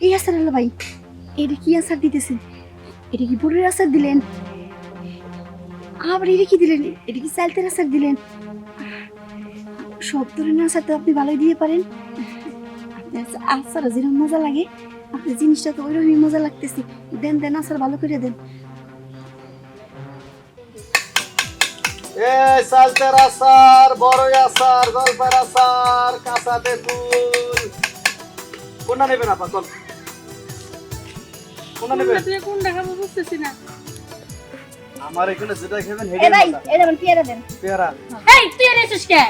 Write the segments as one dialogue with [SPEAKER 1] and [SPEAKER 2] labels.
[SPEAKER 1] এই আচার আল্লাহ ভাই, এটা কি আচার দিতেছেন? এটা কি বুড়ির আচার দিলেন? আবার এটা কি দিলেন? এটা কি চালতের আচার দিলেন? সব ধরনের আচার তো আপনি ভালোই দিয়ে পারেন। আপনার আচার যেরকম মজা লাগে, আপনার জিনিসটা তো ওইরকমই মজা লাগতেছে। দেন দেন আচার ভালো করে দেন।
[SPEAKER 2] সালতের আচার, বড়ই আচার, জলপাইয়ের আচার, কাঁচা তেঁতুল, কোনটা নেবেন আপা? চল, কোনটা নেবেন?
[SPEAKER 3] তুই কোন দেখাবো বুঝতেছি না।
[SPEAKER 2] আমার এখানে যেটা খাবেন
[SPEAKER 1] এ ভাই, এ দেন পেয়ারা দেন।
[SPEAKER 2] পেয়ারা।
[SPEAKER 3] এই তুই এনেছিস কে?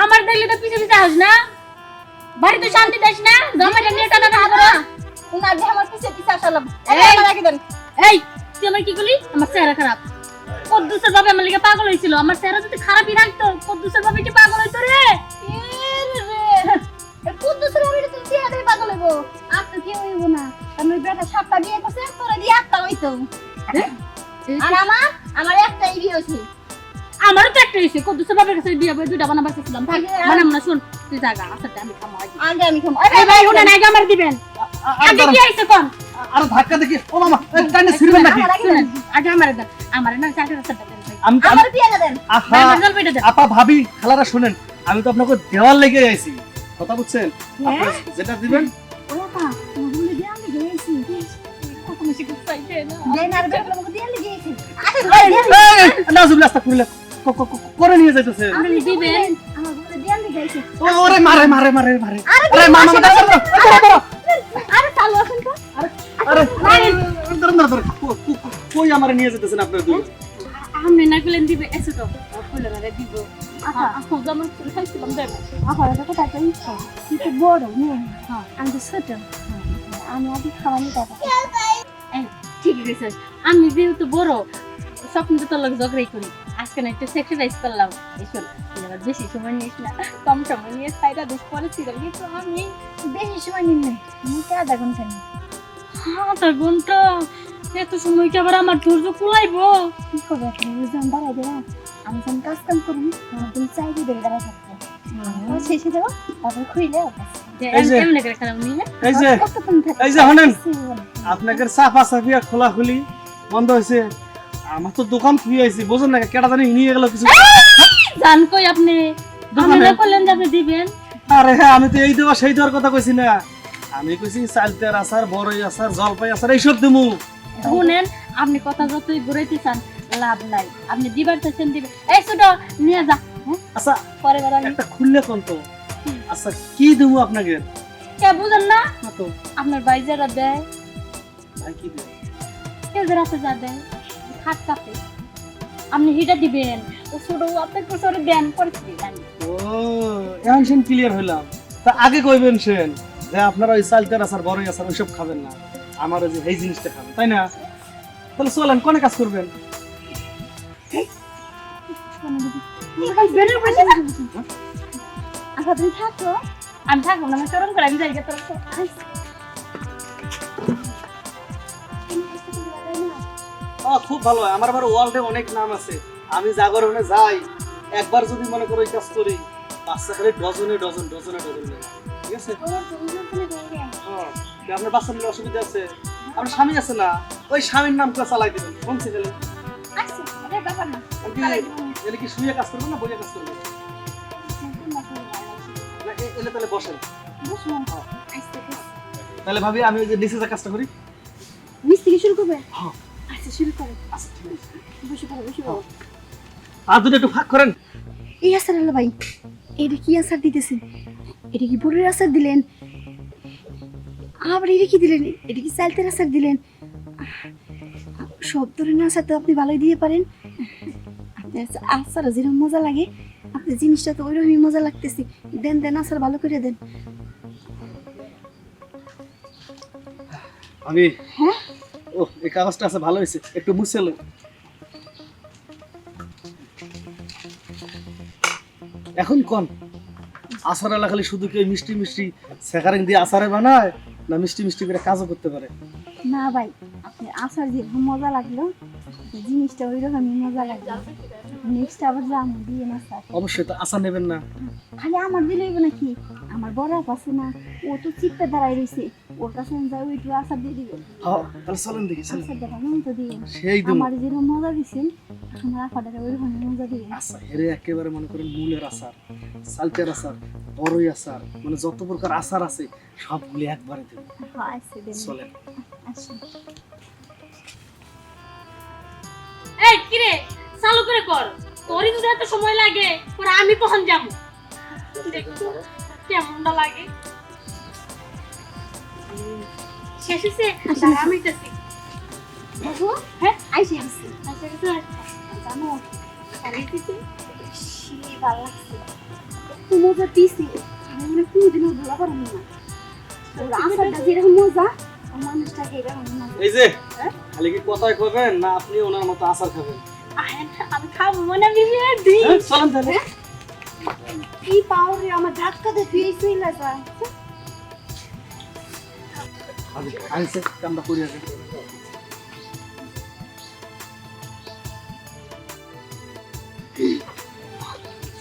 [SPEAKER 3] আমার দেখলে তো পিছে পিছে আস না, বাড়িতে শান্তি দেস না, জামাইটা নিয়ে টানা টানা করো।
[SPEAKER 1] উনার যে আমার পিছে পিছে আসালাম।
[SPEAKER 3] এই,
[SPEAKER 1] আমার আগে দেন।
[SPEAKER 3] এই তুই আমার কি করলি? আমার চেহারা খারাপ। কদ্দুসের বাবা আমার লিগে পাগল হয়েছিল। আমার চেহারা যদি খারাপই রাখতো, কদ্দুসের বাবা কি পাগল হইতো রে?
[SPEAKER 1] কুদ্দুসের আমি তো চেহারাই পাগল হইব। আপনি কি হইব না? আমি বেটা সাতটা বিয়ে করছে, তোরা দিয়ে আটটা হইতো। আর আমার একটাই বিয়ে হইছে।
[SPEAKER 3] আমারও তো একটা হয়েছে। কদ্দুসের বাবার কাছে বিয়ে বই দুইটা বানাবার চেয়েছিলাম। বানাম না, শুন তুই জাগা আচ্ছা আমি খামো আগে।
[SPEAKER 1] আগে আমি খাবো।
[SPEAKER 3] এই ভাই শুনেন, আগে আমার দিবেন। আগে কি আইছে কোন?
[SPEAKER 2] আর ধাক্কা দেখি, ও মামা টাইনে ছিড়বেন নাকি?
[SPEAKER 3] শুনেন, আগে আমার দেন। আমার না চাকরি রাস্তাটা দেন ভাই।
[SPEAKER 1] আমার পেয়ারা দেন।
[SPEAKER 2] আহা,
[SPEAKER 3] আমার জলপাইটা দেন।
[SPEAKER 2] আপা ভাবি খালারা শুনেন, আমি তো আপনাকে দেওয়াল লেগে আইছি, কথা বুঝছেন? আপনারা যেটা দিবেন
[SPEAKER 1] ওটা মনে দিয়ে আমি গেছি।
[SPEAKER 3] কত মিশে কিছু চাইছে না।
[SPEAKER 1] দেন আর বেটা আমাকে দিয়ে গেছি। আরে
[SPEAKER 2] নাজুবিল্লাহ আস্তাগফিরুল্লাহ, করে নিয়ে যাইতেছে।
[SPEAKER 3] আপনি দিবেন।
[SPEAKER 1] আমার বলে দিয়ে গেছি।
[SPEAKER 2] ওরে মারে মারে মারে মারে,
[SPEAKER 1] আরে
[SPEAKER 2] আরে মামা
[SPEAKER 1] আরে চালু আছেন তো?
[SPEAKER 2] আরে ধরুন ধরুন, কই আমারে নিয়ে যেতেছেন আপনারা দুই?
[SPEAKER 3] আপনি না গেলেন দিবে এসে তো ফুলে মারে দিব। আচ্ছা আপনি যেমন ফুল খাইছিলাম দেন।
[SPEAKER 1] আমার কথা টাকা ইচ্ছা। কিন্তু বড় নে। হ্যাঁ, আমি তো ছোট। আমি আগে খাওয়ানি টাকা।
[SPEAKER 3] এই ঠিক আছে, আমি যেহেতু বড় স্বপ্ন তো লোক ঝগড়াই করি। আজকে না একটু স্যাক্রিফাইস করলাম। এসব এবার বেশি সময় নিস না, কম সময় নিয়ে সাইডা দেশ পরে ছিল কিন্তু আমি
[SPEAKER 1] বেশি সময় নিন না। মুখে আধা ঘন্টা নিন।
[SPEAKER 3] আধা ঘন্টা এত সময় কি আবার আমার ধৈর্য কুলাইবো?
[SPEAKER 1] কি করবে আপনি? বুঝলাম দাঁড়াই দেবো। আমি যখন কাজ কাম করি, তুমি চাইলে বেড়ে দাঁড়ায় থাকবো। শেষে দেবো, তারপর খুইলে
[SPEAKER 2] এই যে-
[SPEAKER 3] এমনি করে খেলাম নিয়ে
[SPEAKER 2] এই যে
[SPEAKER 1] কতক্ষণ থাকে?
[SPEAKER 2] এই যে হনেন, আপনাদের সাফা সাফিয়া খোলা খুলি বন্ধ হয়েছে। আমার তো দোকান খুলে আইছি, বুঝুন না কেটা জানি নিয়ে গেল কিছু।
[SPEAKER 3] জান কই আপনি?
[SPEAKER 2] দোকানে।
[SPEAKER 3] আমি না বললেন যে আপনি দিবেন।
[SPEAKER 2] আরে হ্যাঁ, আমি তো এই দেওয়া সেই দেওয়ার কথা কইছি না, আমি কইছি চালতের আচার, বড়ই আচার, জলপাই আচার এইসব দিমু।
[SPEAKER 3] শুনেন, আপনি কথা যতই ঘুরাইতে চান লাভ নাই। আপনি দিবার চাইছেন দিবেন। এই ছোট নিয়ে যা। হ্যাঁ
[SPEAKER 2] আচ্ছা
[SPEAKER 3] পরে বার আমি
[SPEAKER 2] একটা খুললে কোন তো, আচ্ছা কি দিমু আপনাকে?
[SPEAKER 3] কে বুঝেন না?
[SPEAKER 2] না তো
[SPEAKER 3] আপনার ভাই যারা দেয়,
[SPEAKER 2] ভাই কি দিবে?
[SPEAKER 3] কেউ যারা আছে যা দেয় খাট কাপে আপনি হিটা দিবেন। ও ছোট আপনার প্রচারে দেন পরে দিবেন।
[SPEAKER 2] ও এখন সেন ক্লিয়ার হইলাম। তা আগে কইবেন সেন যে আপনারা ওই চালতের আচার, বড়ই আচার ওইসব খাবেন না, আমার ওই যে এই জিনিসটা খাবেন, তাই না? তাহলে চলেন কোনে কাজ করবেন?
[SPEAKER 1] আচ্ছা তুমি থাকো।
[SPEAKER 3] আমি থাকবো না, আমি চরম করে আমি যাই গে তোর।
[SPEAKER 2] খুব ভালো হয়, আমার আবার ওয়ার্ল্ডে অনেক নাম আছে। আমি জাগরণে যাই, একবার যদি মনে করো এই কাজ করি, বাচ্চা খালি ডজনে ডজন ডজনে ডজন নেয়। ঠিক আছে? আপনার বাচ্চা নিলে অসুবিধা আছে? আপনার স্বামী আছে না, ওই স্বামীর নাম করে চালাই দিবেন, শুনছে গেলে।
[SPEAKER 1] আচ্ছা আরে ব্যাপার না।
[SPEAKER 2] এলে কি শুয়ে কাজ করবেন না বইয়ে কাজ করবেন? না, এলে তাহলে বসেন। তাহলে ভাবি আমি ওই যে নিচে যে কাজটা করি।
[SPEAKER 1] মিস্ত্রি শুরু করবে?
[SPEAKER 2] হ্যাঁ।
[SPEAKER 1] আচ্ছা শুরু করো।
[SPEAKER 2] আচ্ছা ঠিক আছে,
[SPEAKER 1] বসে পড়ো বসে পড়ো।
[SPEAKER 2] আর দুটো একটু ফাঁক করেন।
[SPEAKER 1] এই আচার আল্লাহ ভাই, এটা কি আচার দিতেছেন? এটা কি বুড়ির আচার দিলেন? আবার এটা কি দিলেন? এটা কি চালতের আচার দিলেন? সব ধরনের আচার তো আপনি ভালোই দিয়ে পারেন। আপনার আচার যেরকম মজা লাগে, আপনার জিনিসটা তো ওইরকমই মজা লাগতেছে। দেন দেন আচার ভালো করে দেন।
[SPEAKER 2] আমি
[SPEAKER 1] হ্যাঁ
[SPEAKER 2] ও এই কাগজটা আছে, ভালো হয়েছে, একটু মুছে লই। এখন কোন আচার আলা খালি শুধু কি ওই মিষ্টি মিষ্টি সেকারিং দিয়ে আচারে বানায়, না মিষ্টি মিষ্টি করে কাজও করতে পারে?
[SPEAKER 1] না ভাই, আপনার আচার যেরকম মজা লাগলো, জিনিসটা ওইরকমই মজা লাগলো। নেক্সট আবার যাবো দিয়ে না স্যার।
[SPEAKER 2] অবশ্যই তো আচার নেবেন না?
[SPEAKER 1] খালি আমার দিলে হইব নাকি? আমার বড় আপা আছে না, ও তো চিপতে দাঁড়াই রইছে, ওর কাছে যাই ওই একটু আচার দিয়ে দিব।
[SPEAKER 2] হ্যাঁ তাহলে চলেন দেখি চলেন।
[SPEAKER 1] আচার দেওয়া নাম তো দিয়ে
[SPEAKER 2] সেই দিন
[SPEAKER 1] আমার যেরকম মজা দিছেন আমার আপাটাকে ওইরকম মজা দিয়ে।
[SPEAKER 2] আচ্ছা এর একেবারে মনে করেন মূলের আচার, সালতের আচার, বড়ই আচার, মানে যত প্রকার আচার আছে সবগুলি একবারে দেব।
[SPEAKER 1] হ্যাঁ আছে দেন।
[SPEAKER 2] চলেন।
[SPEAKER 1] আচ্ছা
[SPEAKER 3] এই কিরে চালু করে কর, তোরই যদি এত সময় লাগে পরে আমি কখন যাব? দেখো কেমনটা লাগে। শেষ হয়েছে? দাঁড়া আমি যাচ্ছি।
[SPEAKER 1] দেখো
[SPEAKER 3] হ্যাঁ
[SPEAKER 1] আইসি আসছি।
[SPEAKER 3] আচ্ছা কিছু
[SPEAKER 1] জানো
[SPEAKER 3] খালি দিছি।
[SPEAKER 1] সে ভালো লাগছে, একটু মজা দিছি, আমি মনে কোনোদিনও ভোলা পারবো না। ওর আচারটা যেরকম মজা আর মানুষটাকে এরকম মজা।
[SPEAKER 2] এই যে
[SPEAKER 1] হ্যাঁ?
[SPEAKER 2] খালি কি কথাই কইবেন না আপনি ওনার মতো আচার খাবেন?
[SPEAKER 3] আমি খাবো মনে বিয়ে দিই।
[SPEAKER 2] হ্যাঁ, চলেন তাহলে।
[SPEAKER 1] কি পাওরে আমার ধাক্কা দিয়ে তুই চলে যা।
[SPEAKER 2] আগে আইছে কামটা করি আগে।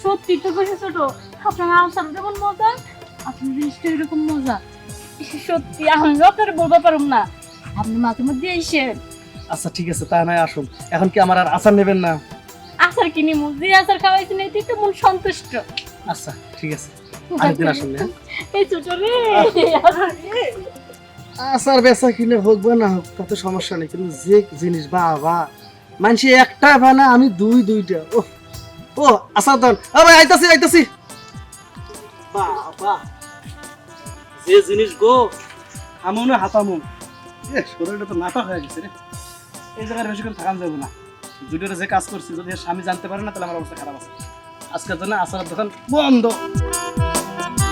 [SPEAKER 3] সত্যি তো কইছে ছোট, আপনার আচার যেমন মজা আপনার জিনিসটা এরকম মজা। সত্যি আমি আপনার বলতে পারুম না, আপনি মাঝে মধ্যে এসেন।
[SPEAKER 2] আচ্ছা ঠিক আছে তা নয় আসুন। এখন কি আমার আর আচার নেবেন না?
[SPEAKER 3] আচার কিনি মুখ দিয়ে আচার খাওয়াইছি না তুই তো মন সন্তুষ্ট।
[SPEAKER 2] আচ্ছা ঠিক আছে আরেকদিন আসুন। হ্যাঁ
[SPEAKER 3] এই ছোট রে
[SPEAKER 2] আচার বেচা কিনে হোক বা না হোক তাতে সমস্যা নেই, কিন্তু যে জিনিস বাবা মানছি একটা বানা আমি দুইটা। ও ও আচার দান ভাই আইতাছি আইতাছি। বাবা যে জিনিস গো আমু না হাতামু, শরীরটা তো নাটক হয়ে গেছে রে। এই জায়গায় বেশিক্ষণ থাকান যাবে না। দুটোরে যে কাজ করছি যদি এর স্বামী জানতে পারে না তাহলে আমার অবস্থা খারাপ আছে। আজকের জন্য আচারের দোকান বন্ধ।